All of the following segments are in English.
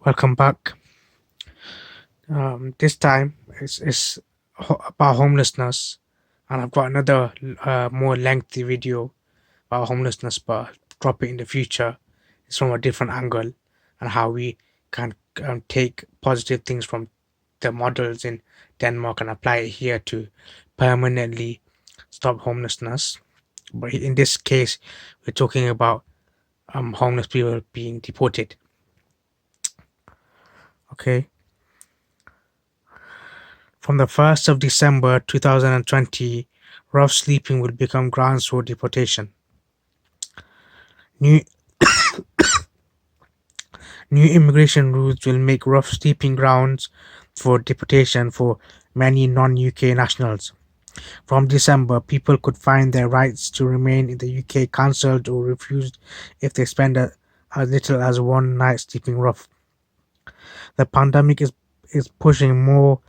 Welcome back. This time is about homelessness, and I've got another more lengthy video about homelessness, but I'll drop it in the future. It's from a different angle and how we can take positive things from the models in Denmark and apply it here to permanently stop homelessness. But in this case, we're talking about homeless people being deported. Okay. From the 1st of December 2020, rough sleeping will become grounds for deportation. New, new immigration rules will make rough sleeping grounds for deportation for many non UK nationals. From December, people could find their rights to remain in the UK cancelled or refused if they spend as little as one night sleeping rough. The pandemic is pushing more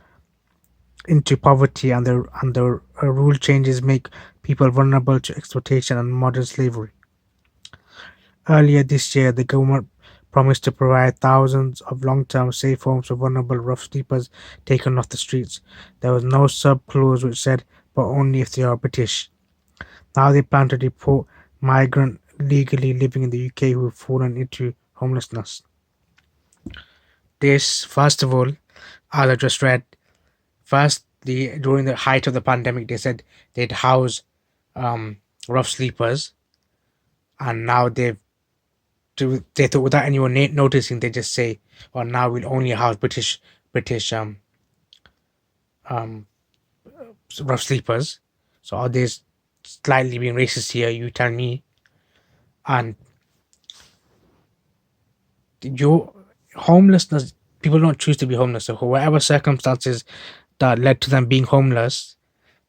into poverty, and the rule changes make people vulnerable to exploitation and modern slavery. Earlier this year, the government promised to provide thousands of long-term safe homes for vulnerable rough sleepers taken off the streets. There was no sub-clause which said, but only if they are British. Now they plan to deport migrants legally living in the UK who have fallen into homelessness. This, first of all, as I just read, during the height of the pandemic, they said they'd house rough sleepers, and now they thought without anyone noticing, they just say, "Oh, now we'll only house British um rough sleepers." So are they slightly being racist here? You tell me. And your homelessness, people don't choose to be homeless. So for whatever circumstances that led to them being homeless,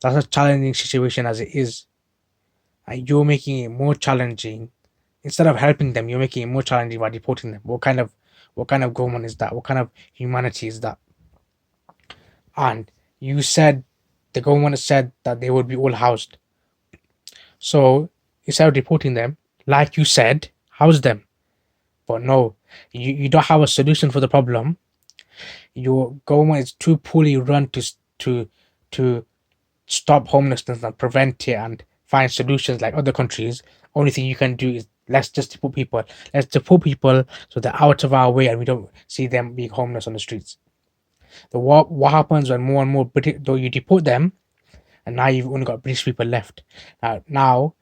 that's a challenging situation as it is. And you're making it more challenging. Instead of helping them, you're making it more challenging by deporting them. What kind of government is that? What kind of humanity is that? And you said the government said that they would be all housed. So instead of deporting them, like you said, house them. But no, you don't have a solution for the problem. Your government is too poorly run to stop homelessness and prevent it and find solutions like other countries. Only thing you can do is let's just deport people. Let's deport people so they're out of our way and we don't see them being homeless on the streets. What happens when more and more British, though you deport them, and now you've only got British people left. Now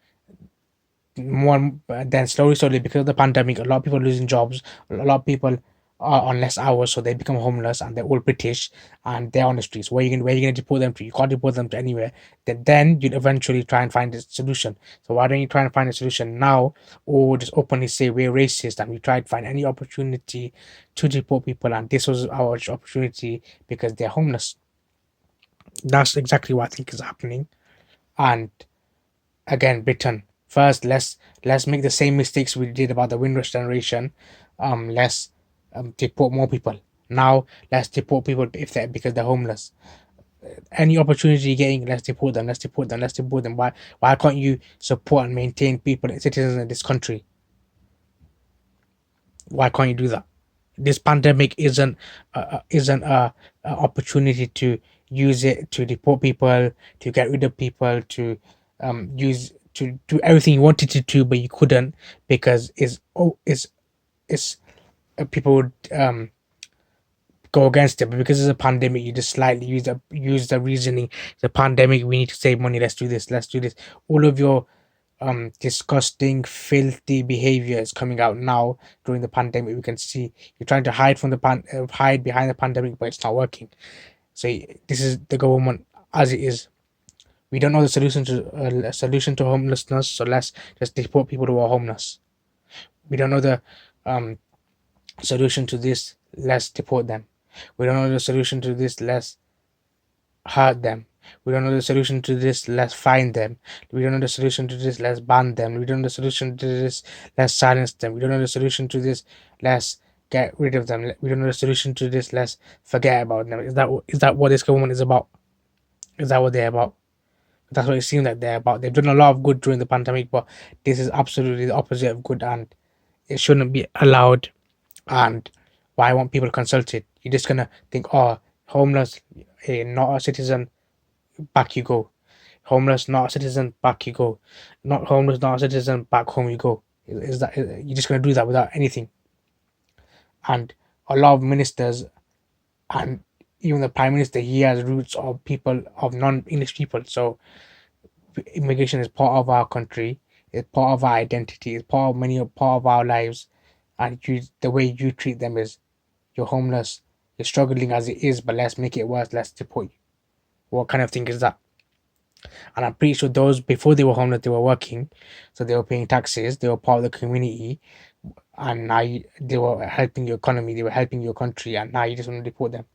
more then slowly because of the pandemic, a lot of people are losing jobs. A lot of people are on less hours, so they become homeless, and they're all British, and they're on the streets. Where you gonna deport them to? You can't deport them to anywhere. Then you'd eventually try and find a solution. So why don't you try and find a solution now, or just openly say we're racist and we try to find any opportunity to deport people, and this was our opportunity because they're homeless. That's exactly what I think is happening. And again, Britain. First, let's make the same mistakes we did about the Windrush generation. Let's deport more people. Now let's deport people if they because they're homeless. Any opportunity you're getting, let's deport them. Let's deport them. Let's deport them. Why can't you support and maintain people, citizens in this country? Why can't you do that? This pandemic isn't a opportunity to use it to deport people, to get rid of people, to use to do everything you wanted to do, but you couldn't because it's people would go against it. But because it's a pandemic, you just slightly use the reasoning. The pandemic, we need to save money. Let's do this. Let's do this. All of your disgusting, filthy behavior is coming out now during the pandemic. We can see you're trying to hide from hide behind the pandemic, but it's not working. So this is the government as it is. We don't know the solution to homelessness, so let's just deport people who are homeless. We don't know the um, solution to this. Let's deport them. We don't know the solution to this. Let's hurt them. We don't know the solution to this. Let's find them. We don't know the solution to this. Let's ban them. We don't know the solution to this. Let's silence them. We don't know the solution to this. Let's get rid of them. We don't know the solution to this. Let's forget about them. Is that what this government is about? Is that what they're about? That's what it seems like they're about. They've done a lot of good during the pandemic, but this is absolutely the opposite of good, and it shouldn't be allowed. And why won't people consult it? You're just gonna think, oh, homeless, not a citizen, back you go. Homeless, not a citizen, back you go. Not homeless, not a citizen, back home you go. Is that you're just gonna do that without anything? And a lot of ministers and even the prime minister, he has roots of people of non-English people. So immigration is part of our country. It's part of our identity. It's part of our lives. And the way you treat them is you're homeless. You're struggling as it is, but let's make it worse. Let's deport you. What kind of thing is that? And I'm pretty sure those before they were homeless, they were working, so they were paying taxes. They were part of the community, and now they were helping your economy. They were helping your country, and now you just want to deport them.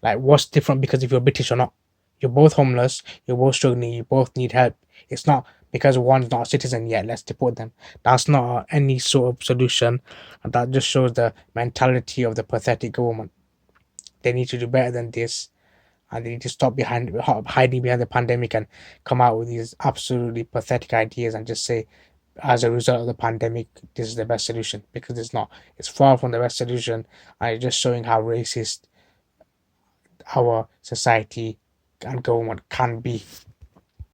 Like, what's different because if you're British or not? You're both homeless. You're both struggling. You both need help. It's not because one's not a citizen yet. Let's deport them. That's not any sort of solution, and that just shows the mentality of the pathetic government. They need to do better than this, and they need to stop hiding behind the pandemic and come out with these absolutely pathetic ideas and just say, as a result of the pandemic, this is the best solution, because it's not. It's far from the best solution, and it's just showing how racist our society and government can be.